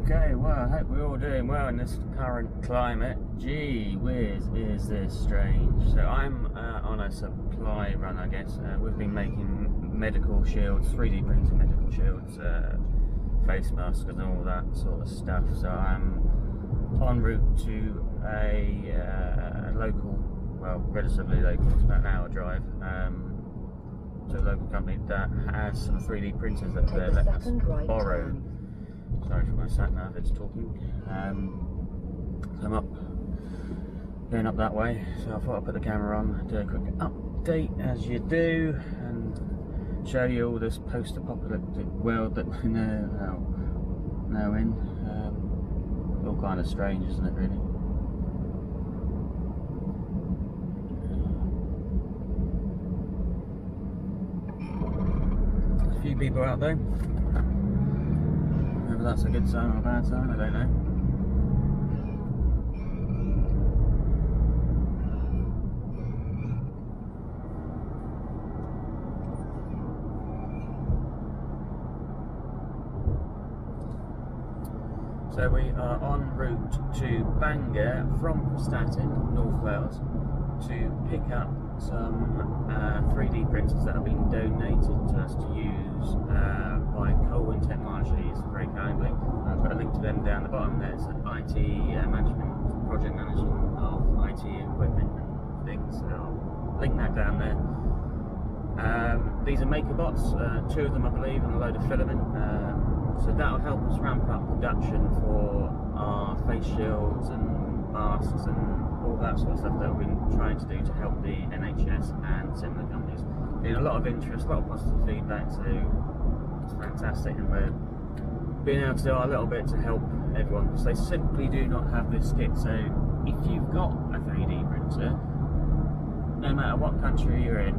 Okay, well, I hope we're all doing well in this current climate. Gee whiz, is this strange. So I'm on a supply run, I guess. We've been making medical shields, 3D printed medical shields, face masks and all that sort of stuff. So I'm en route to a local, well, relatively local, it's about an hour drive, to a local company that has some 3D printers that they're letting us borrow. Sorry for my sat nav, it's talking. So I'm going up that way, so I thought I'd put the camera on, do a quick update as you do, and show you all this post-apocalyptic world that we're now in. All kind of strange, isn't it, really? A few people out there. Whether that's a good sign or a bad sign, I don't know. So we are en route to Bangor from Prestatyn, North Wales, to pick up some 3D printers that have been donated to us to use by COVID-19 Technologies, very kindly. I've got a link to them down the bottom. There's an IT management, project management of IT equipment and things. So I'll link that down there. These are maker bots, 2 of them I believe, and a load of filament. So that'll help us ramp up production for our face shields and masks and all that sort of stuff that we've been trying to do to help the NHS and similar companies. Getting a lot of interest, a lot of positive feedback, so it's fantastic, and we're being able to do our little bit to help everyone, because they simply do not have this kit. So if you've got a 3D printer, no matter what country you're in,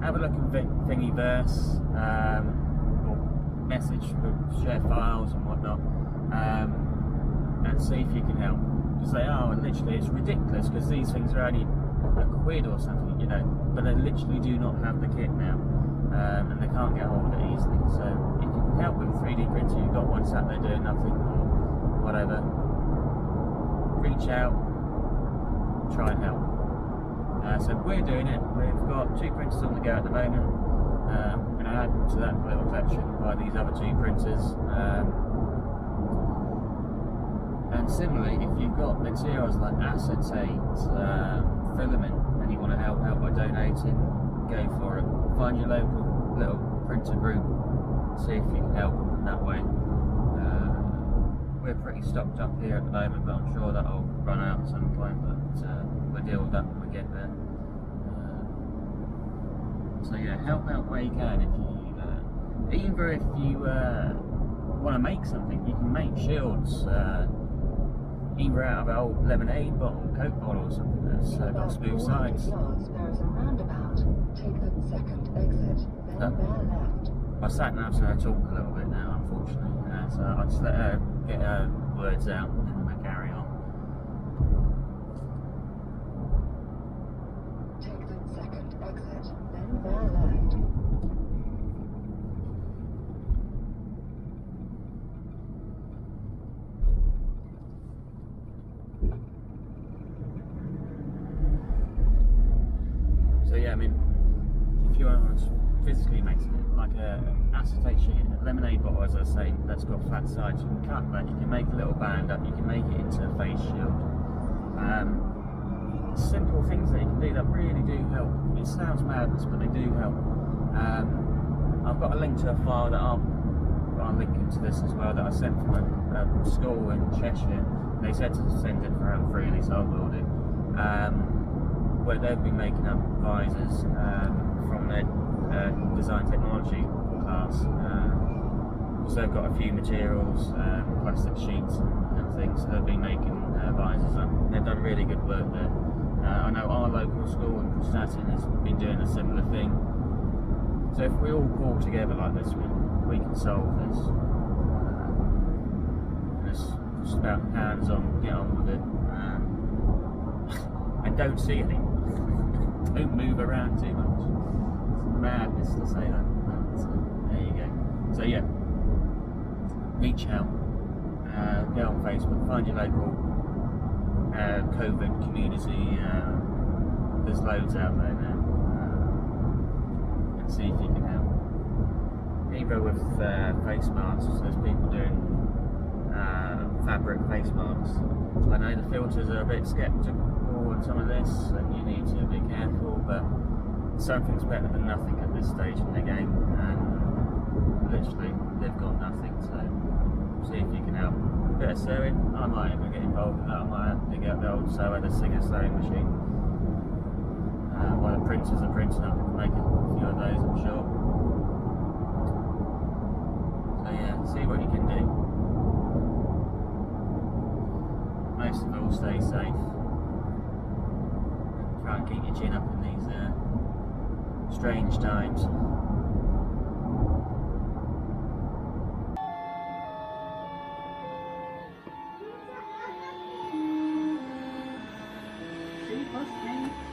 have a look in Thingiverse, message, share files and whatnot, and see if you can help, because they are, and literally it's ridiculous, because these things are only £1 or something, you know, but they literally do not have the kit now, and they can't get hold of it easily. So if you can help with a 3D printer, you've got one sat there doing nothing or whatever, reach out, try and help. So we're doing it. We've got 2 printers on the go at the moment. I'm going to add to that little collection by these other 2 printers. And similarly, if you've got materials like acetate, filament, and you want to help out by donating, go for it. Find your local little printer group, see if you can help them that way. We're pretty stocked up here at the moment, but I'm sure that'll run out at some point, but we'll deal with that when we get there. So yeah, help out where you can. If you, either if you want to make something, you can make shields, either out of an old lemonade bottle, Coke bottle, or something that's got smooth sides. There is a roundabout. Take the second exit, then bear left. My sat nav's going to talk a little bit now, unfortunately, so I'll just let her get her words out and then we'll carry on. Take the second exit, then bear left. So yeah, I mean, if you want to physically make something like a acetate sheet, a lemonade bottle, as I was saying, that's got flat sides, you can cut that, you can make a little band up, you can make it into a face shield. Simple things that you can do that really do help. It sounds madness, but they do help. I've got a link to a file that I'll link into this as well, that I sent from a school in Cheshire. They said to send it around freely, so I will do. Where they've been making up visors from their design technology class. So they've got a few materials, plastic sheets and things, so they've been making visors up. They've done really good work there. I know our local school in Prestatyn has been doing a similar thing. So if we all pull together like this, we can solve this. It's just about hands on, get on with it. And don't see anything. Don't move around too much. It's madness to say that. So there you go. So yeah, reach out. Go on Facebook, find your local COVID community. There's loads out there now. And see if you can help. Either with face masks, there's people doing fabric face masks. I know the filters are a bit sceptical on some of this, and you need to be careful, but something's better than nothing at this stage in the game, and literally they've got nothing, so see if you can help. A bit of sewing, I might even get involved with that. I might have to dig out the old sew at a Singer sewing machine. While the printers are printing up, we can make a few of those, I'm sure. So yeah, see what you can do. Most of all, stay safe. Try and keep your chin up in these strange times. See, what's me?